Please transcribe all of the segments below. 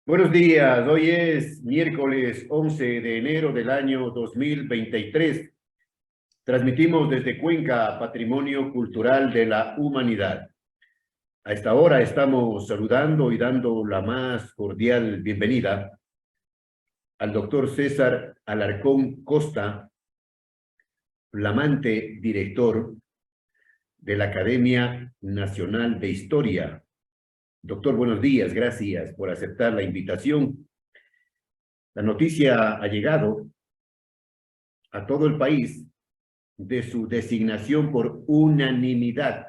Buenos días, hoy es miércoles 11 de enero del año 2023. Transmitimos desde Cuenca, Patrimonio Cultural de la Humanidad. A esta hora estamos saludando y dando la más cordial bienvenida al doctor César Alarcón Costa, flamante director de la Academia Nacional de Historia. Doctor, buenos días, gracias por aceptar la invitación. La noticia ha llegado a todo el país de su designación por unanimidad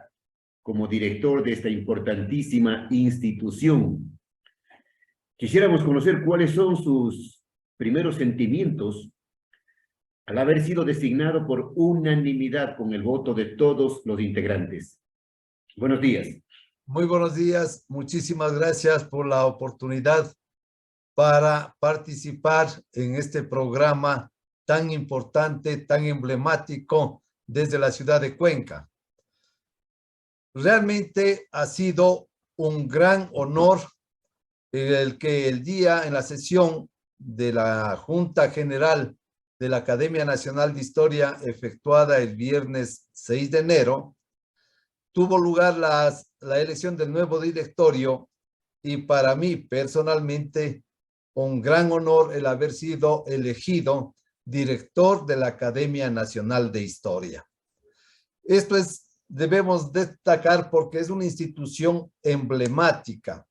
como director de esta importantísima institución. Quisiéramos conocer cuáles son sus primeros sentimientos al haber sido designado por unanimidad con el voto de todos los integrantes. Buenos días. Muy buenos días, muchísimas gracias por la oportunidad para participar en este programa tan importante, tan emblemático desde la ciudad de Cuenca. Realmente ha sido un gran honor el que en la sesión de la Junta General de la Academia Nacional de Historia efectuada el viernes 6 de enero, tuvo lugar la elección del nuevo directorio y para mí personalmente un gran honor el haber sido elegido director de la Academia Nacional de Historia. Debemos destacar porque es una institución emblemática.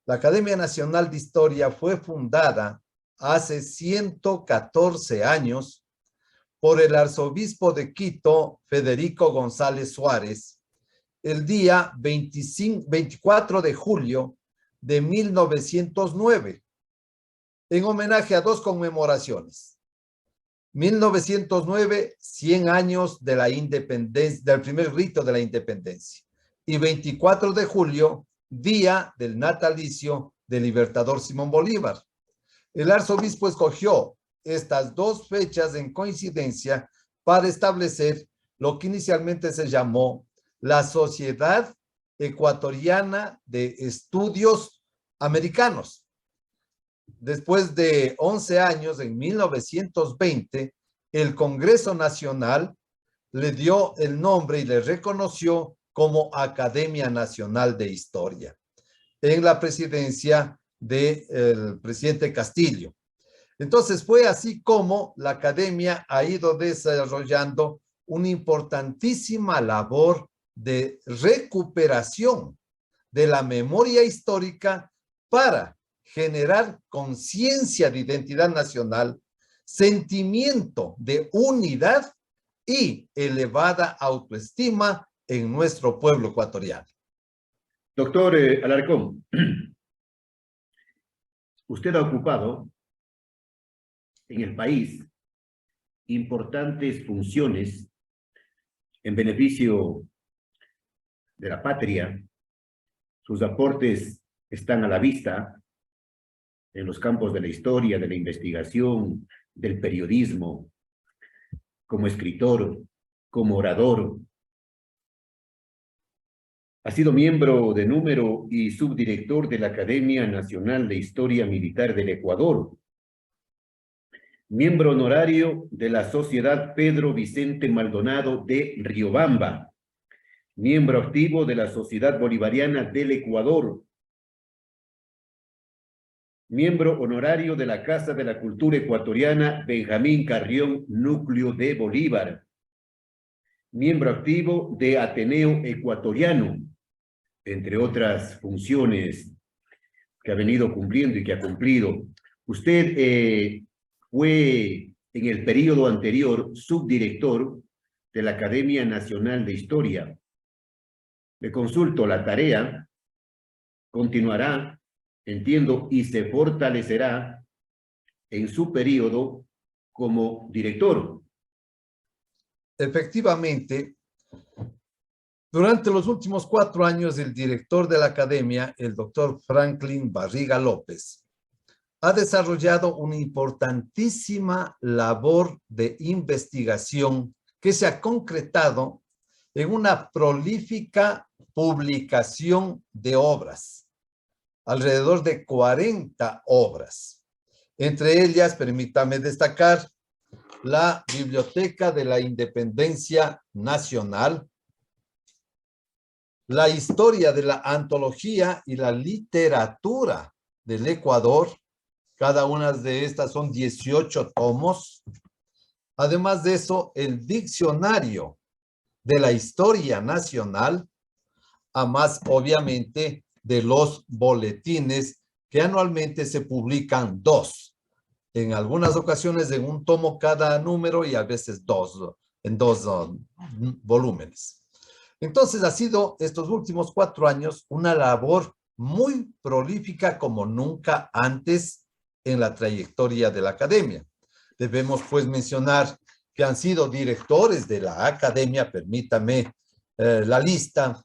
La Academia Nacional de Historia fue fundada hace 114 años por el arzobispo de Quito, Federico González Suárez, el día 24 de julio de 1909, en homenaje a dos conmemoraciones. 1909, 100 años de la independencia, del primer rito de la independencia, y 24 de julio, día del natalicio del libertador Simón Bolívar. El arzobispo escogió estas dos fechas en coincidencia para establecer lo que inicialmente se llamó la Sociedad Ecuatoriana de Estudios Americanos. Después de 11 años, en 1920, el Congreso Nacional le dio el nombre y le reconoció como Academia Nacional de Historia, en la presidencia del presidente Castillo. Entonces fue así como la academia ha ido desarrollando una importantísima labor de recuperación de la memoria histórica para generar conciencia de identidad nacional, sentimiento de unidad y elevada autoestima en nuestro pueblo ecuatoriano. Doctor Alarcón, usted ha ocupado en el país importantes funciones en beneficio de la patria. Sus aportes están a la vista en los campos de la historia, de la investigación, del periodismo, como escritor, como orador. Ha sido miembro de número y subdirector de la Academia Nacional de Historia Militar del Ecuador, miembro honorario de la Sociedad Pedro Vicente Maldonado de Riobamba, miembro activo de la Sociedad Bolivariana del Ecuador, miembro honorario de la Casa de la Cultura Ecuatoriana Benjamín Carrión, Núcleo de Bolívar, miembro activo de Ateneo Ecuatoriano, entre otras funciones que ha venido cumpliendo y que ha cumplido. Usted fue en el periodo anterior subdirector de la Academia Nacional de Historia. Le consulto, la tarea continuará, entiendo, y se fortalecerá en su periodo como director. Efectivamente, durante los últimos 4 años, el director de la academia, el doctor Franklin Barriga López, ha desarrollado una importantísima labor de investigación que se ha concretado en una prolífica publicación de obras. alrededor de 40 obras. Entre ellas, permítame destacar, la Biblioteca de la Independencia Nacional, la historia de la antología y la literatura del Ecuador. Cada una de estas son 18 tomos. Además de eso, el diccionario de la historia nacional, a más obviamente de los boletines que anualmente se publican 2. En algunas ocasiones en un tomo cada número y a veces en dos volúmenes. Entonces ha sido estos últimos 4 años una labor muy prolífica como nunca antes en la trayectoria de la academia. Debemos pues mencionar que han sido directores de la academia, permítame la lista,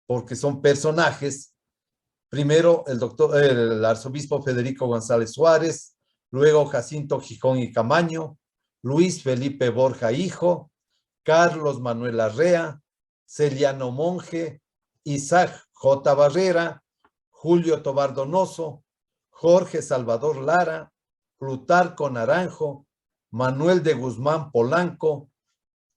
porque son personajes. Primero el arzobispo Federico González Suárez, luego Jacinto Gijón y Camaño, Luis Felipe Borja Hijo, Carlos Manuel Arrea, Celiano Monge, Isaac J. Barrera, Julio Tobar Donoso, Jorge Salvador Lara, Plutarco Naranjo, Manuel de Guzmán Polanco,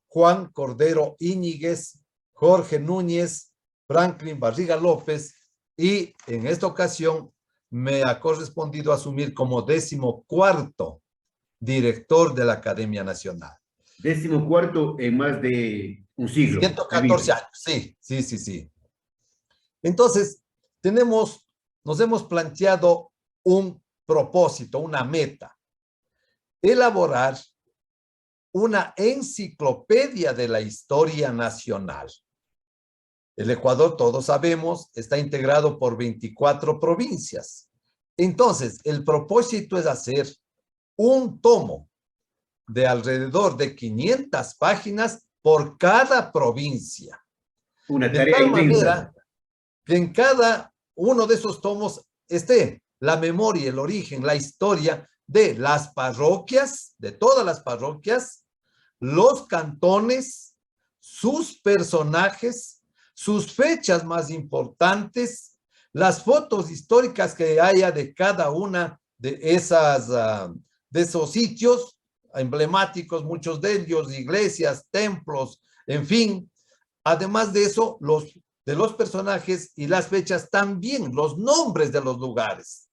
Juan Cordero Íñiguez, Jorge Núñez, Franklin Barriga López, y en esta ocasión me ha correspondido asumir como 14º director de la Academia Nacional. 14º en más de un siglo. 114 años, sí. Entonces, nos hemos planteado un propósito, una meta: elaborar una enciclopedia de la historia nacional. El Ecuador, todos sabemos, está integrado por 24 provincias. Entonces, el propósito es hacer un tomo de alrededor de 500 páginas por cada provincia. Una De tarea tal inmensa. manera que en cada uno de esos tomos esté la memoria, el origen, la historia de las parroquias, de todas las parroquias, los cantones, sus personajes, sus fechas más importantes, las fotos históricas que haya de cada una de esos sitios emblemáticos, muchos de ellos, iglesias, templos, en fin. Además de eso, de los personajes y las fechas, también los nombres de los lugares,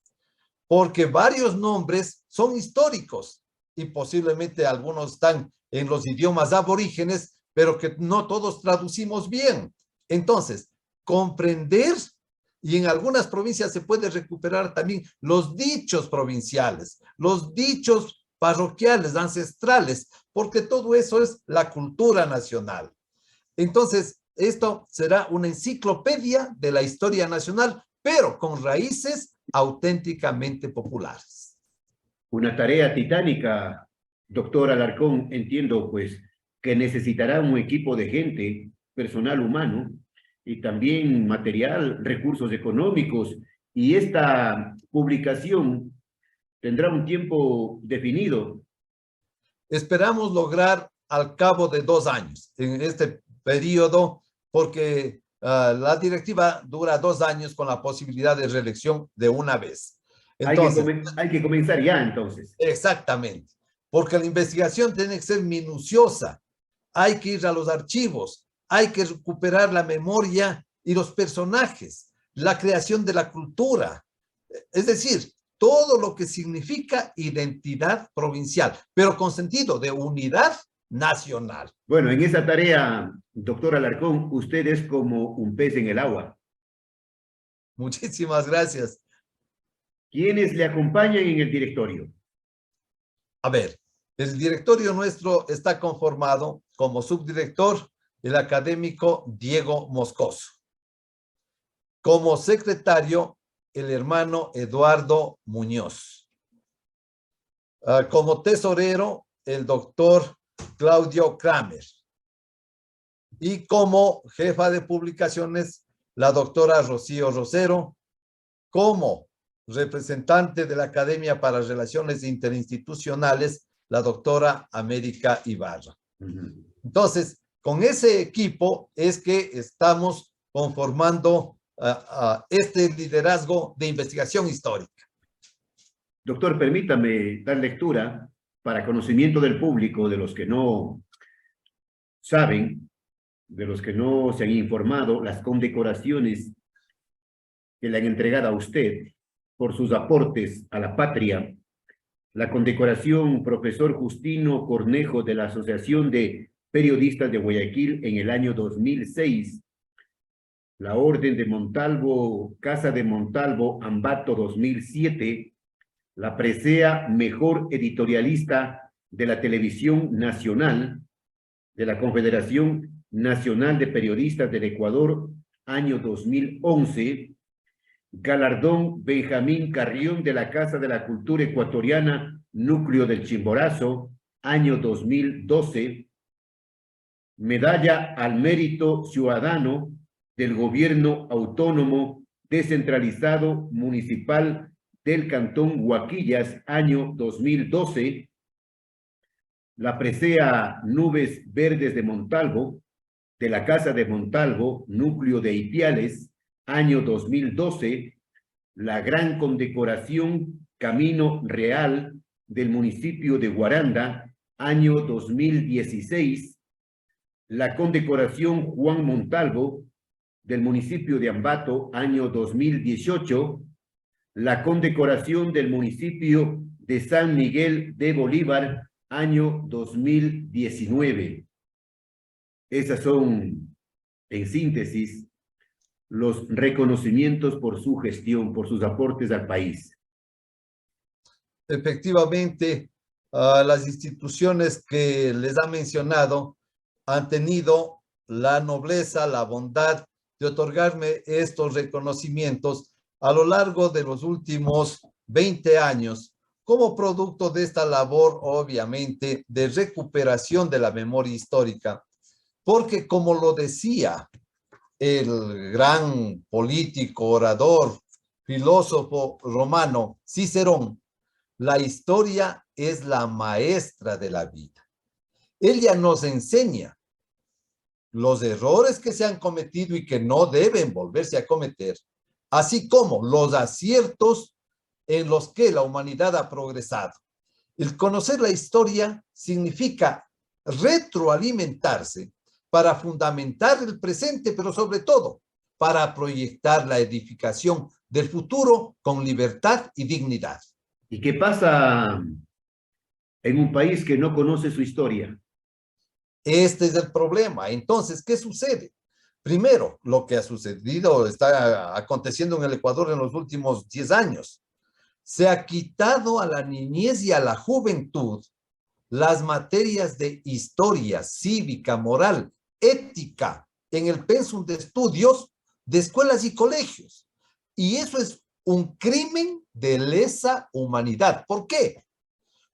porque varios nombres son históricos y posiblemente algunos están en los idiomas aborígenes, pero que no todos traducimos bien. Entonces, comprender, y en algunas provincias se puede recuperar también los dichos provinciales, los dichos parroquiales, ancestrales, porque todo eso es la cultura nacional. Entonces, esto será una enciclopedia de la historia nacional, pero con raíces auténticamente populares. Una tarea titánica, doctor Alarcón. Entiendo, pues, que necesitará un equipo de gente, personal humano, y también material, recursos económicos, y esta publicación tendrá un tiempo definido. Esperamos lograr al cabo de 2 años, en este periodo, porque la directiva dura 2 años con la posibilidad de reelección de una vez. Entonces, hay que comenzar ya, entonces. Exactamente, porque la investigación tiene que ser minuciosa. Hay que ir a los archivos, hay que recuperar la memoria y los personajes, la creación de la cultura, es decir, todo lo que significa identidad provincial, pero con sentido de unidad nacional. Bueno, en esa tarea, doctor Alarcón, usted es como un pez en el agua. Muchísimas gracias. ¿Quiénes le acompañan en el directorio? A ver, el directorio nuestro está conformado como subdirector el académico Diego Moscoso. Como secretario, el hermano Eduardo Muñoz. Como tesorero, el doctor Claudio Kramer. Y como jefa de publicaciones, la doctora Rocío Rosero. Como representante de la Academia para Relaciones Interinstitucionales, la doctora América Ibarra. Entonces, con ese equipo es que estamos conformando este liderazgo de investigación histórica. Doctor, permítame dar lectura para conocimiento del público, de los que no saben, de los que no se han informado, las condecoraciones que le han entregado a usted por sus aportes a la patria. La condecoración Profesor Justino Cornejo de la Asociación de Periodistas de Guayaquil en el año 2006. La Orden de Montalvo, Casa de Montalvo, Ambato 2007. La presea Mejor Editorialista de la Televisión Nacional de la Confederación Nacional de Periodistas del Ecuador, año 2011. Galardón Benjamín Carrión de la Casa de la Cultura Ecuatoriana, Núcleo del Chimborazo, año 2012. Medalla al Mérito Ciudadano del Gobierno Autónomo Descentralizado Municipal del Cantón Huaquillas, año 2012. La presea Nubes Verdes de Montalvo, de la Casa de Montalvo, Núcleo de Ipiales, año 2012. La gran condecoración Camino Real del municipio de Guaranda, año 2016. La condecoración Juan Montalvo del municipio de Ambato, año 2018. La condecoración del municipio de San Miguel de Bolívar, año 2019. Esas son, en síntesis, los reconocimientos por su gestión, por sus aportes al país. Efectivamente, las instituciones que les ha mencionado han tenido la nobleza, la bondad de otorgarme estos reconocimientos a lo largo de los últimos 20 años, como producto de esta labor, obviamente, de recuperación de la memoria histórica. Porque, como lo decía el gran político, orador, filósofo romano Cicerón, la historia es la maestra de la vida. Ella nos enseña los errores que se han cometido y que no deben volverse a cometer, así como los aciertos en los que la humanidad ha progresado. El conocer la historia significa retroalimentarse para fundamentar el presente, pero sobre todo para proyectar la edificación del futuro con libertad y dignidad. ¿Y qué pasa en un país que no conoce su historia? Este es el problema. Entonces, ¿qué sucede? Primero, lo que ha sucedido, está aconteciendo en el Ecuador en los últimos 10 años. Se ha quitado a la niñez y a la juventud las materias de historia, cívica, moral, ética en el pensum de estudios de escuelas y colegios. Y eso es un crimen de lesa humanidad. ¿Por qué?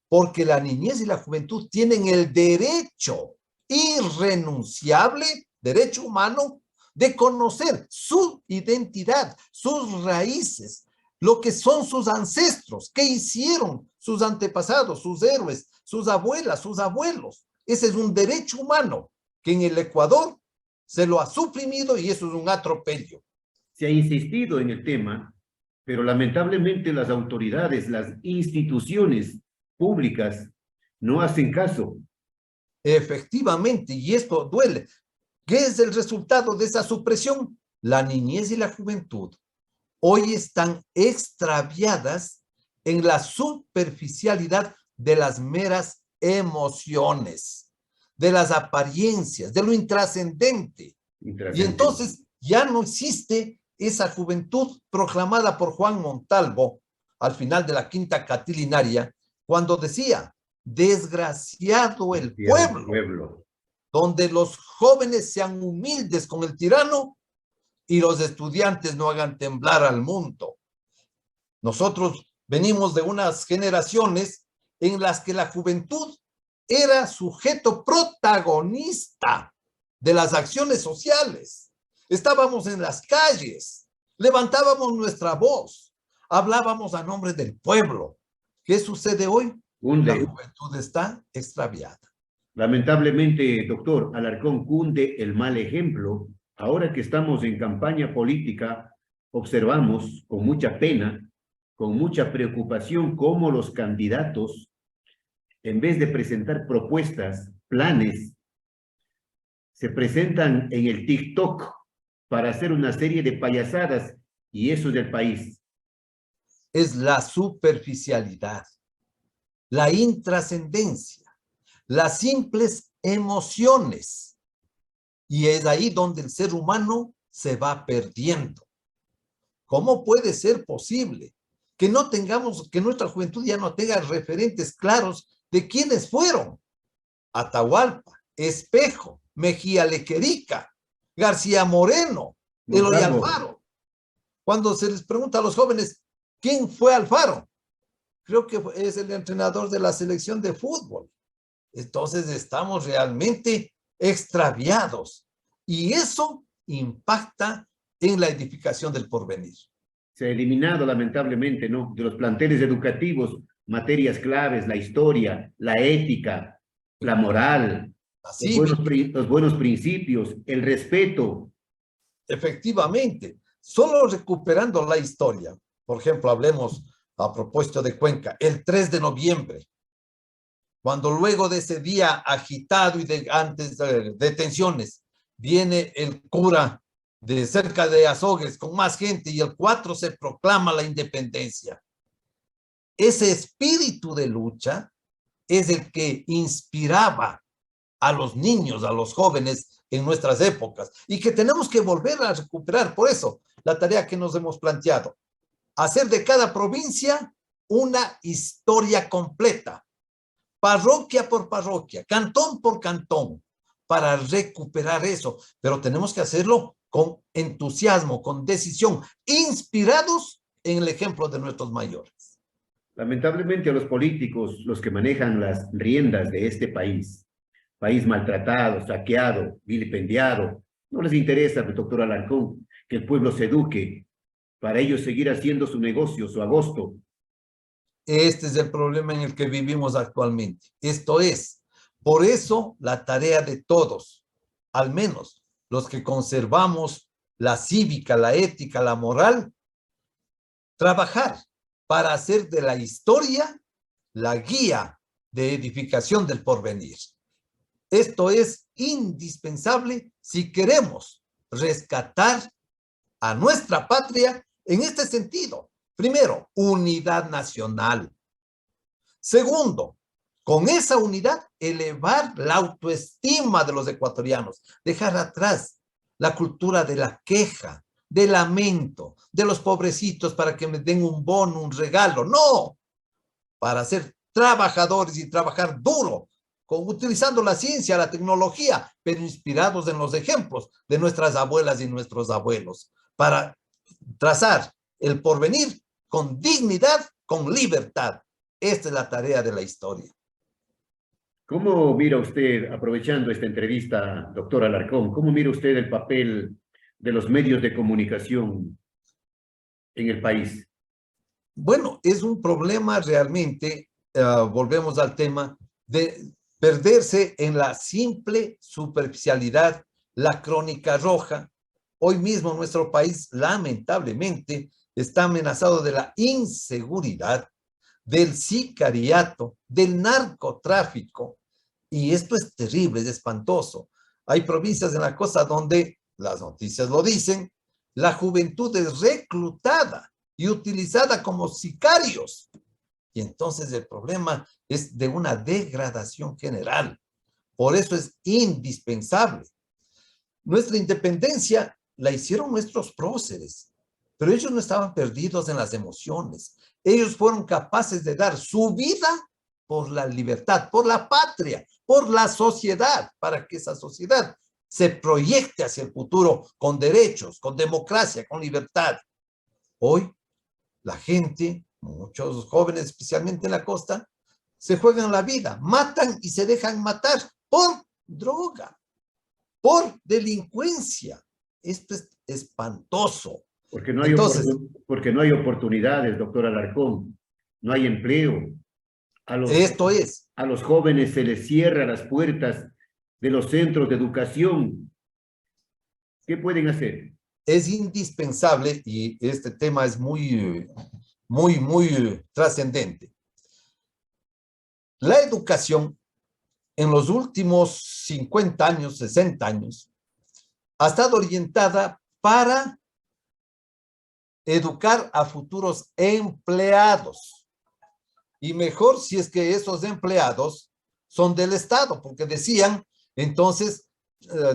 Porque la niñez y la juventud tienen el derecho irrenunciable, derecho humano, de conocer su identidad, sus raíces, lo que son sus ancestros, qué hicieron sus antepasados, sus héroes, sus abuelas, sus abuelos. Ese es un derecho humano que en el Ecuador se lo ha suprimido y eso es un atropello. Se ha insistido en el tema, pero lamentablemente las autoridades, las instituciones públicas no hacen caso. Efectivamente, y esto duele. ¿Qué es el resultado de esa supresión? La niñez y la juventud hoy están extraviadas en la superficialidad de las meras emociones, de las apariencias, de lo intrascendente. Y entonces ya no existe esa juventud proclamada por Juan Montalvo al final de la Quinta Catilinaria, cuando decía: desgraciado el pueblo, donde los jóvenes sean humildes con el tirano y los estudiantes no hagan temblar al mundo. Nosotros venimos de unas generaciones en las que la juventud era sujeto protagonista de las acciones sociales. Estábamos en las calles, levantábamos nuestra voz, hablábamos a nombre del pueblo. ¿Qué sucede hoy? La juventud está extraviada. Lamentablemente, doctor Alarcón, cunde el mal ejemplo. Ahora que estamos en campaña política, observamos con mucha pena, con mucha preocupación, cómo los candidatos, en vez de presentar propuestas, planes, se presentan en el TikTok para hacer una serie de payasadas, y eso es del país. Es la superficialidad, la intrascendencia, las simples emociones. Y es ahí donde el ser humano se va perdiendo. ¿Cómo puede ser posible que no tengamos, que nuestra juventud ya no tenga referentes claros de quiénes fueron? Atahualpa, Espejo, Mejía Lequerica, García Moreno, Eloy Montalvo, Alfaro. Cuando se les pregunta a los jóvenes, ¿quién fue Alfaro? Creo que es el entrenador de la selección de fútbol. Entonces estamos realmente extraviados y eso impacta en la edificación del porvenir. se ha eliminado lamentablemente, ¿no?, de los planteles educativos materias claves, la historia, la ética, la moral, Así, los buenos principios, el respeto. efectivamente, solo recuperando la historia, por ejemplo, hablemos a propósito de Cuenca, el 3 de noviembre, cuando luego de ese día agitado y antes de tensiones, viene el cura de cerca de Azogues con más gente y el 4 se proclama la independencia. Ese espíritu de lucha es el que inspiraba a los niños, a los jóvenes en nuestras épocas y que tenemos que volver a recuperar. Por eso, la tarea que nos hemos planteado, hacer de cada provincia una historia completa, parroquia por parroquia, cantón por cantón, para recuperar eso. Pero tenemos que hacerlo con entusiasmo, con decisión, inspirados en el ejemplo de nuestros mayores. Lamentablemente a los políticos, los que manejan las riendas de este país maltratado, saqueado, vilipendiado, no les interesa, doctor Alarcón, que el pueblo se eduque, para ellos seguir haciendo su negocio, su agosto. Este es el problema en el que vivimos actualmente. Esto es, por eso la tarea de todos, al menos los que conservamos la cívica, la ética, la moral, trabajar para hacer de la historia la guía de edificación del porvenir. Esto es indispensable si queremos rescatar a nuestra patria en este sentido. Primero, unidad nacional. Segundo, con esa unidad, elevar la autoestima de los ecuatorianos, dejar atrás la cultura de la queja, del lamento, de los pobrecitos para que me den un bono, un regalo. No, para ser trabajadores y trabajar duro, utilizando la ciencia, la tecnología, pero inspirados en los ejemplos de nuestras abuelas y nuestros abuelos, para trazar el porvenir con dignidad, con libertad. Esta es la tarea de la historia. ¿Cómo mira usted, aprovechando esta entrevista, doctor Alarcón, cómo mira usted el papel de los medios de comunicación en el país? Bueno, es un problema realmente, volvemos al tema, de perderse en la simple superficialidad, la crónica roja. Hoy mismo nuestro país, lamentablemente, está amenazado de la inseguridad, del sicariato, del narcotráfico. Y esto es terrible, es espantoso. Hay provincias en la costa donde, las noticias lo dicen, la juventud es reclutada y utilizada como sicarios. Y entonces el problema es de una degradación general. Por eso es indispensable. Nuestra independencia la hicieron nuestros próceres, pero ellos no estaban perdidos en las emociones. Ellos fueron capaces de dar su vida por la libertad, por la patria, por la sociedad, para que esa sociedad se proyecte hacia el futuro con derechos, con democracia, con libertad. Hoy, la gente, muchos jóvenes, especialmente en la costa, se juegan la vida, matan y se dejan matar por droga, por delincuencia. Esto es espantoso. Entonces, Porque no hay oportunidades, doctor Alarcón, no hay empleo. esto es. A los jóvenes se les cierran las puertas de los centros de educación. ¿Qué pueden hacer? es indispensable, y este tema es muy trascendente. La educación en los últimos 50 años, 60 años, ha estado orientada para educar a futuros empleados. Y mejor si es que esos empleados son del Estado, porque decían, entonces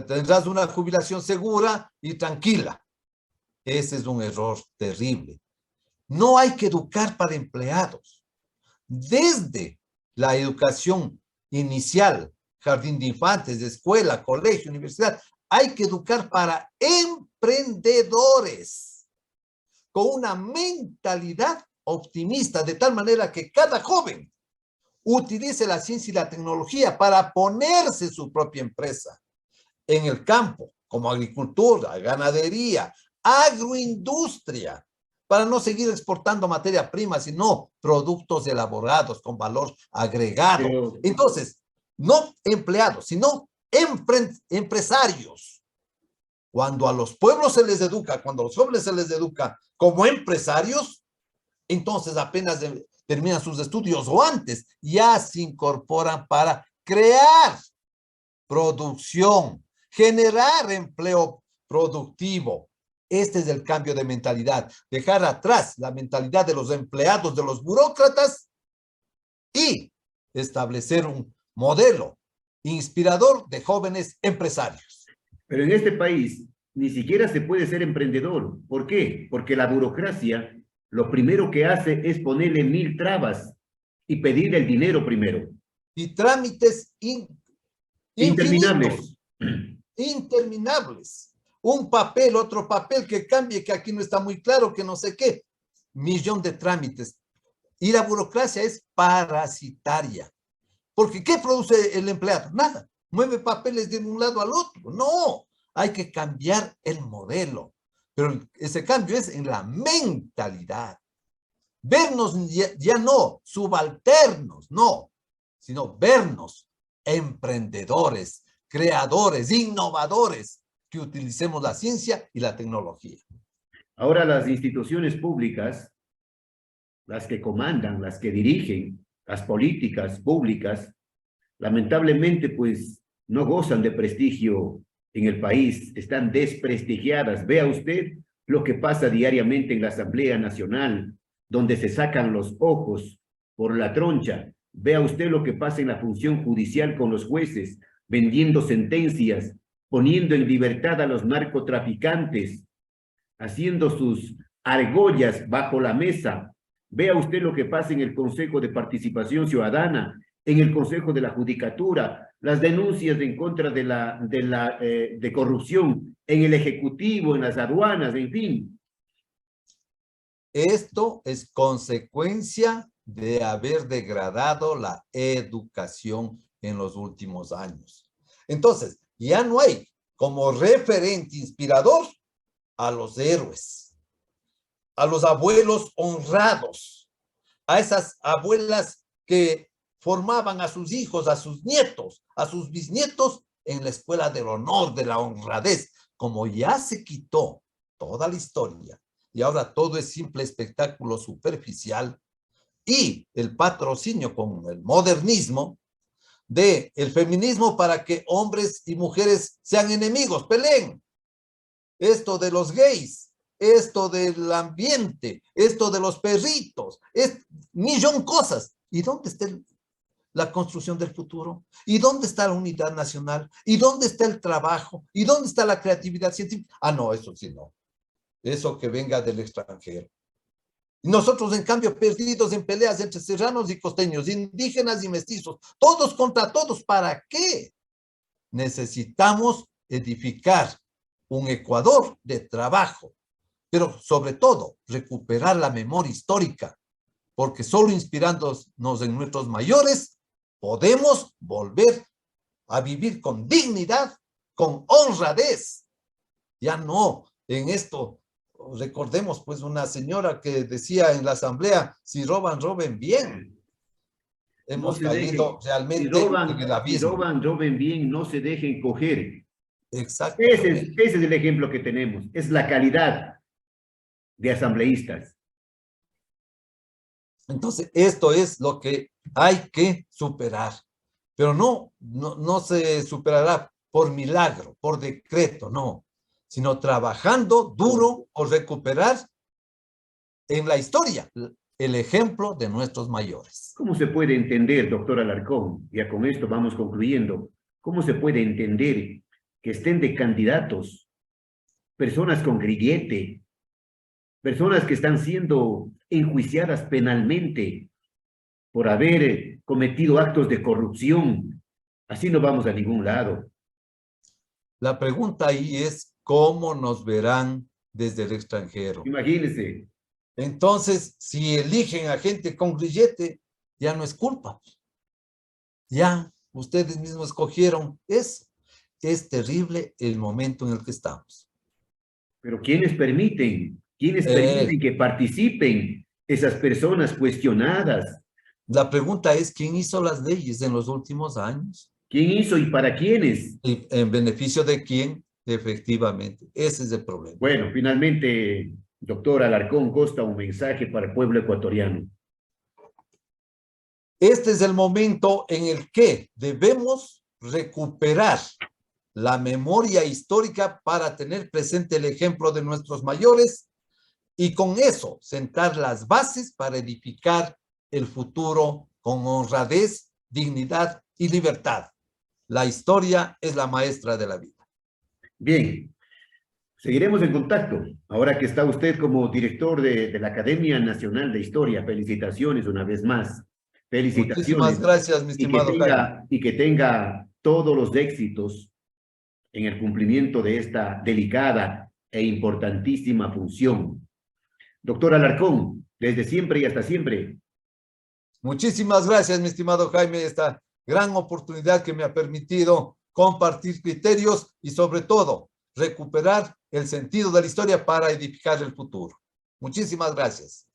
tendrás una jubilación segura y tranquila. Ese es un error terrible. No hay que educar para empleados. Desde la educación inicial, jardín de infantes, escuela, colegio, universidad, hay que educar para emprendedores, con una mentalidad optimista, de tal manera que cada joven utilice la ciencia y la tecnología para ponerse su propia empresa en el campo, como agricultura, ganadería, agroindustria, para no seguir exportando materia prima, sino productos elaborados con valor agregado. Entonces, no empleados, sino empresarios. Cuando a los pueblos se les educa, cuando a los jóvenes se les educa como empresarios, entonces apenas terminan sus estudios o antes, ya se incorporan para crear producción, generar empleo productivo. Este es el cambio de mentalidad, dejar atrás la mentalidad de los empleados, de los burócratas, y establecer un modelo inspirador de jóvenes empresarios. Pero en este país ni siquiera se puede ser emprendedor. ¿Por qué? Porque la burocracia lo primero que hace es ponerle 1000 trabas y pedirle el dinero primero. Y trámites interminables. Interminables. Un papel, otro papel que cambie, que aquí no está muy claro, que no sé qué. Millón de trámites. Y la burocracia es parasitaria. Porque ¿qué produce el empleado? Nada. Mueve papeles de un lado al otro. No, hay que cambiar el modelo. Pero ese cambio es en la mentalidad. Vernos ya no subalternos, no, sino vernos emprendedores, creadores, innovadores, que utilicemos la ciencia y la tecnología. Ahora las instituciones públicas, las que comandan, las que dirigen las políticas públicas, lamentablemente pues no gozan de prestigio en el país, están desprestigiadas. Vea usted lo que pasa diariamente en la Asamblea Nacional, donde se sacan los ojos por la troncha. Vea usted lo que pasa en la función judicial con los jueces, vendiendo sentencias, poniendo en libertad a los narcotraficantes, haciendo sus argollas bajo la mesa. Vea usted lo que pasa en el Consejo de Participación Ciudadana, en el Consejo de la Judicatura, las denuncias en contra de corrupción en el Ejecutivo, en las aduanas, en fin. Esto es consecuencia de haber degradado la educación en los últimos años. Entonces, ya no hay como referente inspirador a los héroes, a los abuelos honrados, a esas abuelas que formaban a sus hijos, a sus nietos, a sus bisnietos en la escuela del honor, de la honradez. Como ya se quitó toda la historia y ahora todo es simple espectáculo superficial, y el patrocinio con el modernismo de el feminismo para que hombres y mujeres sean enemigos, peleen. Esto de los gays, esto del ambiente, esto de los perritos, es millón cosas. ¿Y dónde está la construcción del futuro? ¿Y dónde está la unidad nacional? ¿Y dónde está el trabajo? ¿Y dónde está la creatividad científica? Ah, no, eso sí no. Eso que venga del extranjero. Nosotros, en cambio, perdidos en peleas entre serranos y costeños, indígenas y mestizos, todos contra todos. ¿Para qué? Necesitamos edificar un Ecuador de trabajo, pero sobre todo recuperar la memoria histórica, porque solo inspirándonos en nuestros mayores podemos volver a vivir con dignidad, con honradez. Ya no en esto. Recordemos pues una señora que decía en la asamblea, si roban, roben bien. Hemos caído realmente en el abismo. Si roban, roben bien, no se dejen coger. Exactamente. Ese es el ejemplo que tenemos, es la calidad de asambleístas. Entonces, esto es lo que hay que superar. Pero no se superará por milagro, por decreto, no, sino trabajando duro por recuperar en la historia el ejemplo de nuestros mayores. ¿Cómo se puede entender, doctor Alarcón? Ya con esto vamos concluyendo. ¿Cómo se puede entender que estén de candidatos personas con grillete, personas que están siendo enjuiciadas penalmente por haber cometido actos de corrupción? Así no vamos a ningún lado. La pregunta ahí es cómo nos verán desde el extranjero. Imagínense. Entonces, si eligen a gente con grillete, ya no es culpa. Ya ustedes mismos escogieron eso. Es terrible el momento en el que estamos. Pero ¿quiénes permiten? ¿Quiénes Eh, permiten que participen esas personas cuestionadas? la pregunta es, ¿quién hizo las leyes en los últimos años? ¿Quién hizo y para quiénes? ¿Y en beneficio de quién? Efectivamente, ese es el problema. Bueno, finalmente, doctor Alarcón Costa, un mensaje para el pueblo ecuatoriano. Este es el momento en el que debemos recuperar la memoria histórica para tener presente el ejemplo de nuestros mayores y con eso sentar las bases para edificar el futuro con honradez, dignidad y libertad. La historia es la maestra de la vida. Bien, seguiremos en contacto. Ahora que está usted como director de la Academia Nacional de Historia, felicitaciones una vez más. Muchísimas Felicitaciones. gracias, mi estimado Jaime. Y que tenga todos los éxitos en el cumplimiento de esta delicada e importantísima función. Doctor Alarcón, desde siempre y hasta siempre. Muchísimas gracias, mi estimado Jaime, esta gran oportunidad que me ha permitido compartir criterios y sobre todo recuperar el sentido de la historia para edificar el futuro. Muchísimas gracias.